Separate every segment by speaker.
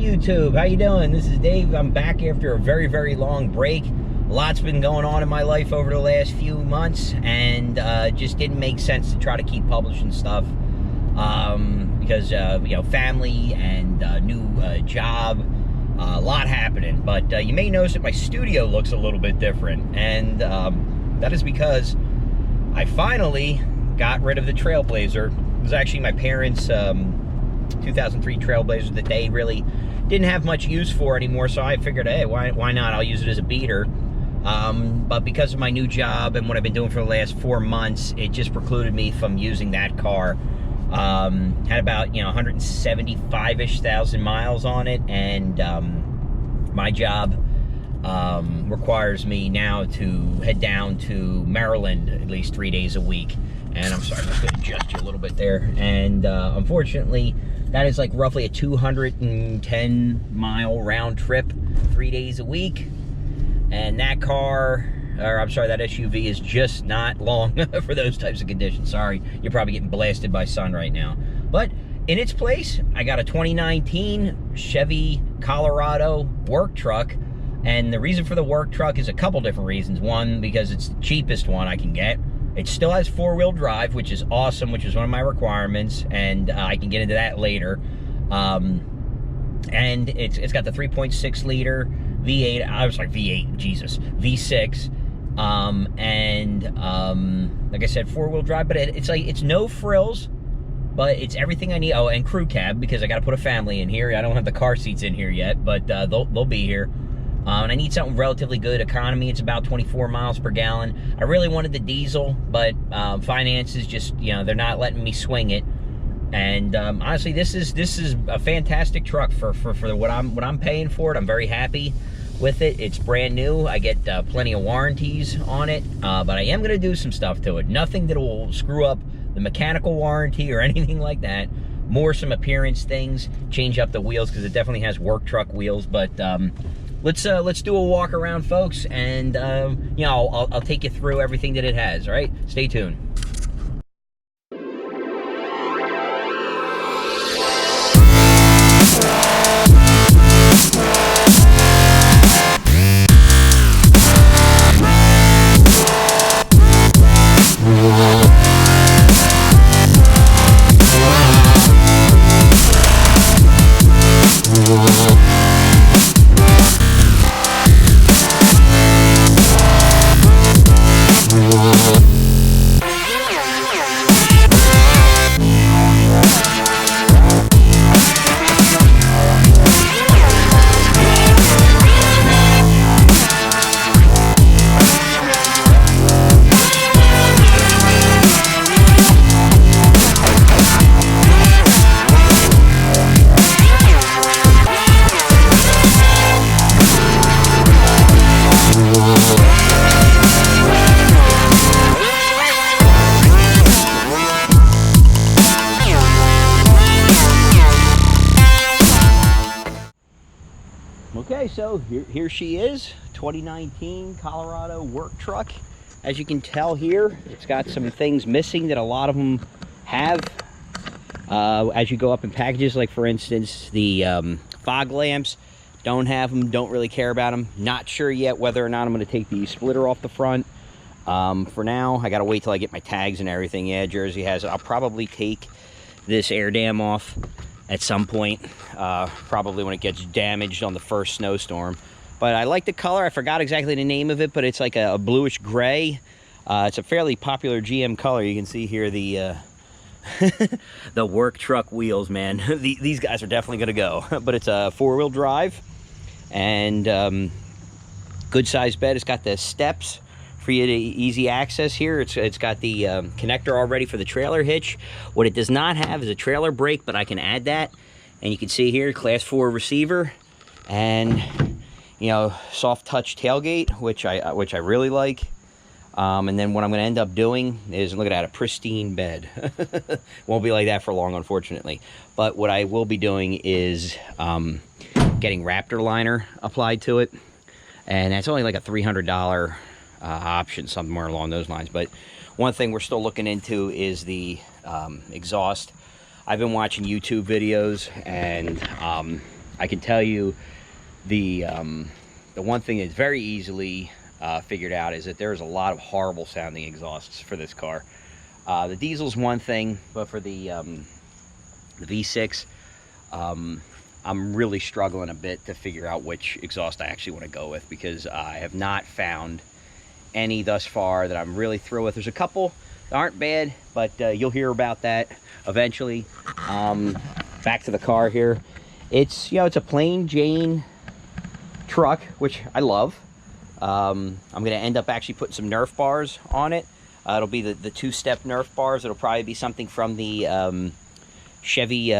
Speaker 1: YouTube? How you doing? This is Dave. I'm back after a very, very long break. A lot's been going on in my life over the last few months, and just didn't make sense to try to keep publishing stuff because you know, family and new job, a lot happening. But you may notice that my studio looks a little bit different, and that is because I finally got rid of the Trailblazer. It was actually my parents' 2003 Trailblazer that they really didn't have much use for anymore, so I figured, hey, why not? I'll use it as a beater. But because of my new job and what I've been doing for the last 4 months, it just precluded me from using that car. Had about, you know, 175-ish thousand miles on it, and my job requires me now to head down to Maryland at least 3 days a week. And I'm sorry, I'm just going to adjust you a little bit there. And unfortunately, that is like roughly a 210-mile round trip, 3 days a week. And that car, or I'm sorry, that SUV is just not long for those types of conditions. Sorry, you're probably getting blasted by sun right now. But in its place, I got a 2019 Chevy Colorado work truck. And the reason for the work truck is a couple different reasons. One, because it's the cheapest one I can get. It still has four-wheel drive, which is awesome, which is one of my requirements, and I can get into that later. And it's got the 3.6 liter V8. I was like V8, Jesus, V6, like I said, four-wheel drive. But it's no frills, but it's everything I need. Oh, and crew cab, because I got to put a family in here. I don't have the car seats in here yet, but they'll be here. And I need something relatively good economy. It's about 24 miles per gallon. I really wanted the diesel, but finances just, you know, they're not letting me swing it. And honestly, this is a fantastic truck for what I'm paying for it. I'm very happy with it. It's brand new. I get plenty of warranties on it, but I am going to do some stuff to it. Nothing that will screw up the mechanical warranty or anything like that. More some appearance things. Change up the wheels because it definitely has work truck wheels, but. Let's do a walk around, folks, and you know, I'll take you through everything that it has. All right, stay tuned. Okay, so here she is, 2019 Colorado work truck. As you can tell here, it's got some things missing that a lot of them have. As you go up in packages, like for instance, the fog lamps, don't have them, don't really care about them. Not sure yet whether or not I'm going to take the splitter off the front. For now, I got to wait till I get my tags and everything. Yeah, Jersey has it. I'll probably take this air dam off at some point, probably when it gets damaged on the first snowstorm. But I like the color. I forgot exactly the name of it, but it's like a bluish gray. It's a fairly popular GM color. You can see here the the work truck wheels, man. These guys are definitely gonna go. But it's a four-wheel drive, and good sized bed. It's got the steps for you to easy access here. It's got the connector already for the trailer hitch. What it does not have is a trailer brake, but I can add that. And you can see here, class 4 receiver, and you know, soft touch tailgate, which I really like. And then what I'm going to end up doing is, look at that, a pristine bed. Won't be like that for long, unfortunately. But what I will be doing is getting Raptor liner applied to it, and that's only like a $300 option, somewhere along those lines. But one thing we're still looking into is the exhaust. I've been watching YouTube videos, and I can tell you the one thing that's very easily figured out is that there's a lot of horrible sounding exhausts for this car. The diesel's one thing, but for the V6, I'm really struggling a bit to figure out which exhaust I actually want to go with, because I have not found any thus far that I'm really thrilled with. There's a couple that aren't bad, but you'll hear about that eventually. Back to the car here. It's, it's a plain Jane truck, which I love. I'm going to end up actually putting some Nerf bars on it. It'll be the two-step Nerf bars. It'll probably be something from the Chevy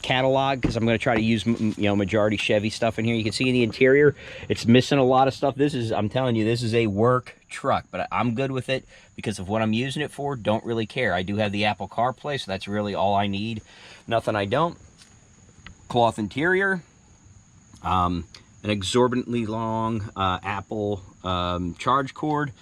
Speaker 1: catalog, because I'm going to try to use majority Chevy stuff in here. You can see in the interior it's missing a lot of stuff. I'm telling you, this is a work truck, but I'm good with it because of what I'm using it for. Don't really care. I do have the Apple CarPlay, so that's really all I need. Nothing I don't. Cloth interior, an exorbitantly long Apple charge cord.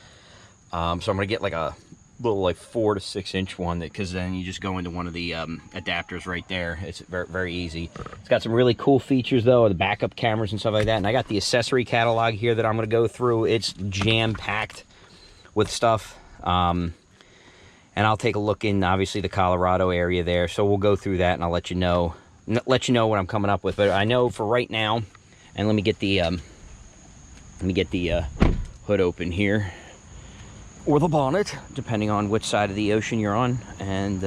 Speaker 1: So I'm going to get like a little 4 to 6 inch one, because then you just go into one of the adapters right there. It's very, very easy. It's got some really cool features though, the backup cameras and stuff like that. And I got the accessory catalog here that I'm going to go through. It's jam packed with stuff. And I'll take a look in obviously the Colorado area there. So we'll go through that and I'll let you know what I'm coming up with. But I know for right now, and let me get the hood open here, or the bonnet, depending on which side of the ocean you're on. And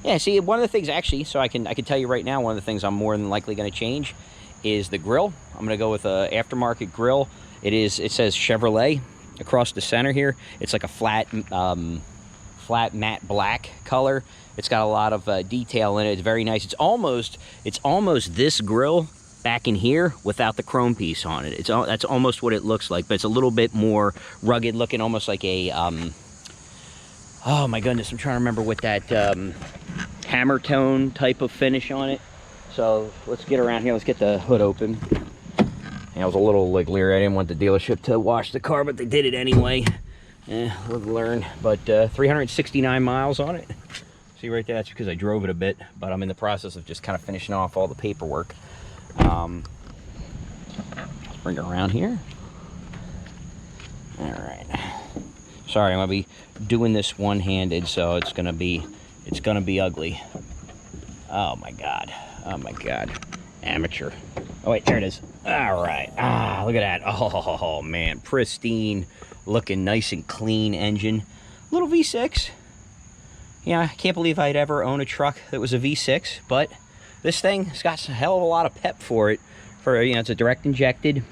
Speaker 1: yeah, see, one of the things actually, so I can tell you right now, one of the things I'm more than likely going to change is the grill. I'm going to go with a aftermarket grill. It says Chevrolet across the center here. It's like a flat matte black color. It's got a lot of detail in it. It's very nice. It's almost this grill back in here without the chrome piece on it. That's almost what it looks like, but it's a little bit more rugged looking, almost like a oh my goodness, I'm trying to remember what that hammer tone type of finish on it. So let's get around here. Let's get the hood open. And I was a little leery. I didn't want the dealership to wash the car, but they did it anyway. We'll learn. But 369 miles on it. See right there, that's because I drove it a bit, but I'm in the process of just kind of finishing off all the paperwork. Let's bring it around here. All right. Sorry, I'm gonna be doing this one-handed, so it's gonna be ugly. Oh my god. Oh my god. Amateur. Oh wait, there it is. All right. Look at that. Oh man, pristine, looking nice and clean engine. Little V6. Yeah, I can't believe I'd ever own a truck that was a V6, but this thing has got a hell of a lot of pep for it. It's a direct injected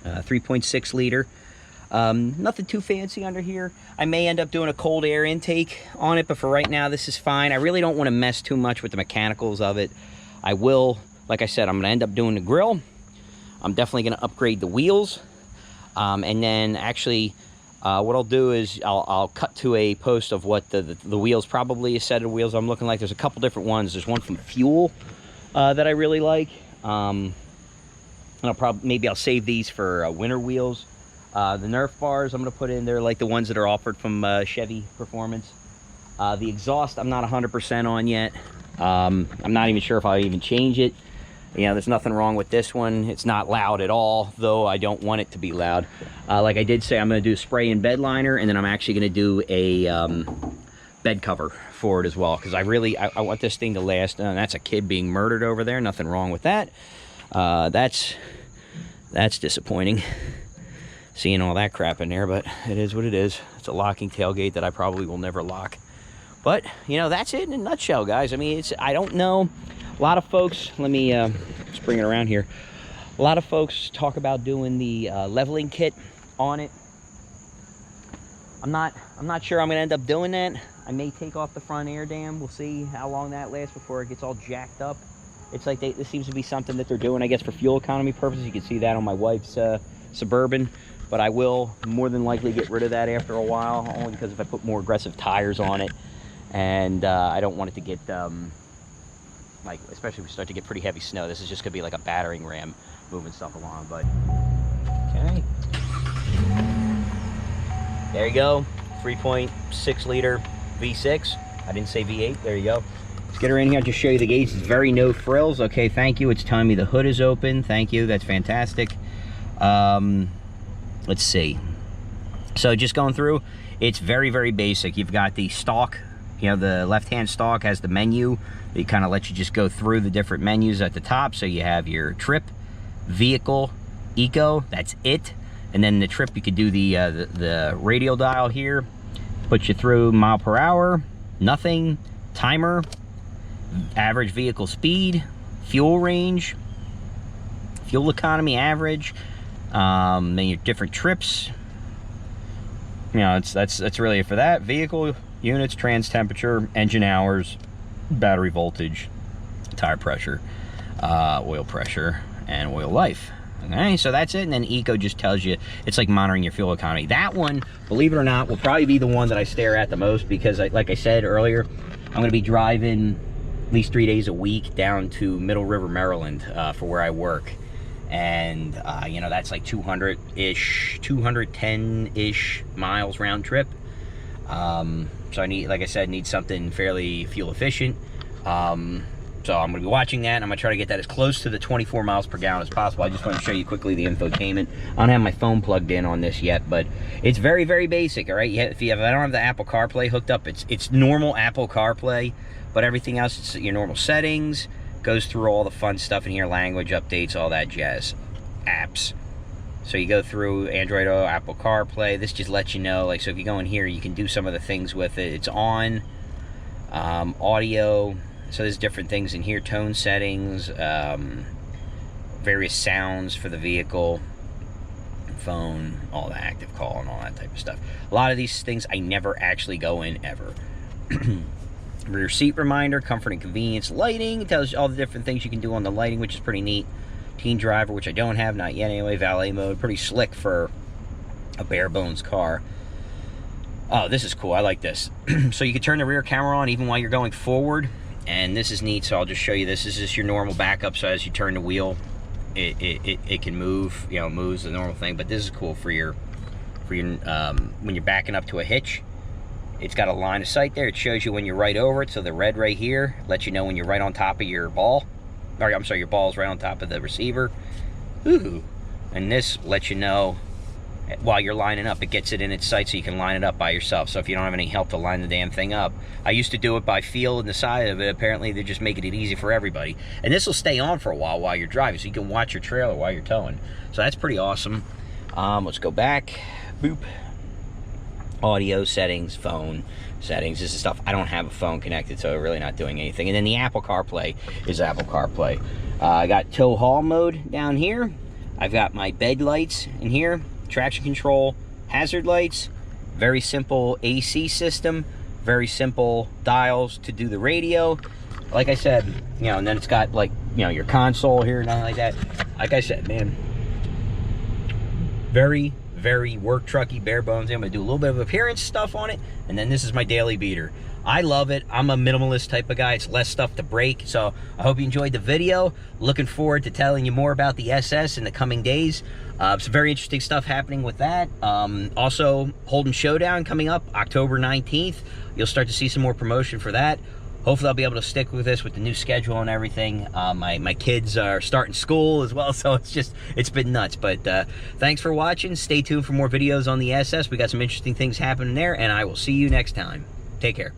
Speaker 1: 3.6 liter. Nothing too fancy under here. I may end up doing a cold air intake on it, but for right now, this is fine. I really don't want to mess too much with the mechanicals of it. I will, like I said, I'm going to end up doing the grill. I'm definitely going to upgrade the wheels. And then actually, what I'll do is I'll cut to a post of what the wheels, probably a set of wheels I'm looking like. There's a couple different ones. There's one from Fuel that I really like. And maybe I'll save these for winter wheels. The Nerf bars I'm going to put in there, like the ones that are offered from Chevy Performance. The exhaust I'm not 100% on yet. I'm not even sure if I'll even change it. There's nothing wrong with this one. It's not loud at all, though I don't want it to be loud. Like I did say, I'm going to do spray and bed liner, and then I'm actually going to do a bed cover for it as well, because I want this thing to last. That's a kid being murdered over there. Nothing wrong with that. That's disappointing, seeing all that crap in there, but it is what it is. It's a locking tailgate that I probably will never lock. But, that's it in a nutshell, guys. I mean, I don't know. A lot of folks, let me just bring it around here. A lot of folks talk about doing the leveling kit on it. I'm not sure I'm gonna end up doing that. I may take off the front air dam. We'll see how long that lasts before it gets all jacked up. It's like this seems to be something that they're doing, I guess, for fuel economy purposes. You can see that on my wife's Suburban, but I will more than likely get rid of that after a while, only because if I put more aggressive tires on it, and I don't want it to get especially if we start to get pretty heavy snow. This is just gonna be like a battering ram moving stuff along. But okay, there you go, 3.6 liter V6. I didn't say V8. There you go. Let's get her in here. I'll just show you the gauge. It's very no frills. Okay, thank you. It's telling me the hood is open. Thank you. That's fantastic. Let's see. So just going through, it's very, very basic. You've got the stalk. You know, the left-hand stalk has the menu. It kind of lets you just go through the different menus at the top. So you have your trip, vehicle, eco. That's it. And then the trip, you could do the radial dial here. Puts you through mile per hour, nothing, timer, average vehicle speed, fuel range, fuel economy average, then your different trips. You know, that's really it for that. Vehicle units, trans temperature, engine hours, battery voltage, tire pressure, oil pressure, and oil life. Okay, so that's it. And then eco just tells you, it's like monitoring your fuel economy. That one, believe it or not, will probably be the one that I stare at the most, because like I said earlier, I'm going to be driving at least 3 days a week down to Middle River, Maryland, for where I work. And you know, that's like 200-ish, 210-ish miles round trip. So I need, like I said, need something fairly fuel efficient. So I'm going to be watching that, and I'm going to try to get that as close to the 24 miles per gallon as possible. I just want to show you quickly the infotainment. I don't have my phone plugged in on this yet, but it's very, very basic, all right? I don't have the Apple CarPlay hooked up. It's normal Apple CarPlay, but everything else, it's your normal settings, goes through all the fun stuff in here, language updates, all that jazz. Apps. So you go through Android Auto, Apple CarPlay. This just lets you know, like, so if you go in here, you can do some of the things with it. It's on, audio. So there's different things in here, tone settings, various sounds for the vehicle, phone, all the active call and all that type of stuff. A lot of these things I never actually go in ever. Rear seat reminder, comfort and convenience, lighting. It tells you all the different things you can do on the lighting, which is pretty neat. Teen driver, which I don't have, not yet anyway. Valet mode, pretty slick for a bare bones car. Oh, this is cool. I like this. So you can turn the rear camera on even while you're going forward. And this is neat, so I'll just show you this. This is just your normal backup, so as you turn the wheel, it can move, you know, it moves the normal thing. But this is cool for your when you're backing up to a hitch. It's got a line of sight there. It shows you when you're right over it, so the red right here lets you know when you're right on top of your ball. Or, I'm sorry, your ball's right on top of the receiver. Ooh. And this lets you know while you're lining up. It gets it in its sight so you can line it up by yourself. So if you don't have any help to line the damn thing up. I used to do it by feel in the side of it. Apparently they're just making it easy for everybody. And this will stay on for a while you're driving, so you can watch your trailer while you're towing. So that's pretty awesome. Let's go back. Boop. Audio settings, phone settings. This is stuff. I don't have a phone connected, so I'm really not doing anything. And then the Apple CarPlay is Apple CarPlay. I got tow haul mode down here. I've got my bed lights in here. Traction control, hazard lights, very simple AC system, very simple dials to do the radio. Like I said, you know, and then it's got, like, you know, your console here and all like that. Like I said, man, very, very work trucky, bare bones. I'm gonna do a little bit of appearance stuff on it, and then this is my daily beater. I love it. I'm a minimalist type of guy. It's less stuff to break. So I hope you enjoyed the video. Looking forward to telling you more about the SS in the coming days. Some very interesting stuff happening with that. Also, Holden Showdown coming up October 19th. You'll start to see some more promotion for that. Hopefully I'll be able to stick with this with the new schedule and everything. My kids are starting school as well, so it's been nuts. But thanks for watching. Stay tuned for more videos on the SS. We got some interesting things happening there, and I will see you next time. Take care.